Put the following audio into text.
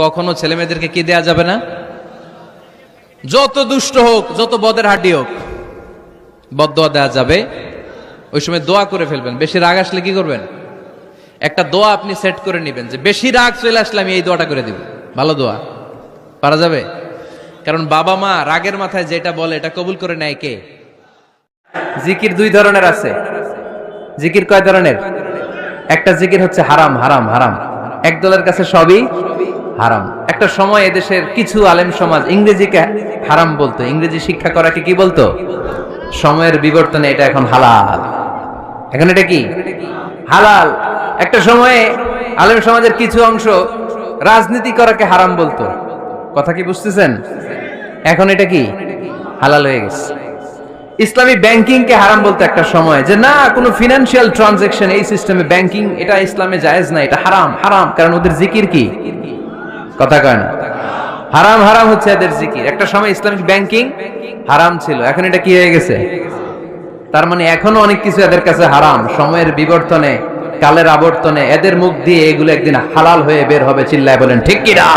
কখনো ছেলে মেয়েদেরকে কি দেয়া যাবে না? যত দুষ্ট হোক, যত বদের হাড্ডি হোক, বদদোয়া দেয়া যাবে। ওই সময় দোয়া করে ফেলবেন। বেশি রাগ আসলে কি করবেন? একটা দোয়া আপনি সেট করে নেবেন যে বেশি রাগ চলে আসলে আমি এই দোয়াটা করে দিব। ভালো দোয়া পারা যাবে? কারণ বাবা মা রাগের মাথায় যেটা বলে এটা কবুল করে নেয় কে? জিকির দুই ধরনের আছে। জিকির কয় ধরনের? একটা জিকির হচ্ছে হারাম হারাম হারাম, একদলের কাছে সবই হারাম। একটা সময় এদেশের কিছু আলেম সমাজ ইংরেজিকে হারাম বলতো, ইংরেজি শিক্ষা করাকে কি বলতো? সময়ের বিবর্তনে এটা এখন হালাল। এখন এটা কি হালাল। একটা সময়ে আলেম সমাজের কিছু অংশ রাজনীতি করাকে হারাম বলতো। কথা কি বুঝতেছেন? এখন এটা কি হালাল হয়ে গেছে। ইসলামী ব্যাংকিং কে হারাম বলতে একটা সময়, যে না কোনো ফিনান্সিয়াল ট্রানজাকশন এই সিস্টেমে ব্যাংকিং এটা ইসলামে জায়েজ না, এটা হারাম হারাম। কারণ ওদের জিকির কি? কথা কয় না? হারাম হারাম হচ্ছে এদের জিকির। একটা সময় ইসলামিক ব্যাংকিং হারাম ছিল, এখন এটা কি হয়ে গেছে? তার মানে এখনো অনেক কিছু এদের কাছে হারাম। সময়ের বিবর্তনে, কালের আবর্তনে এদের মুখ দিয়ে এগুলো একদিন হালাল হয়ে বের হবে। চিল্লায় বলেন ঠিক কি না?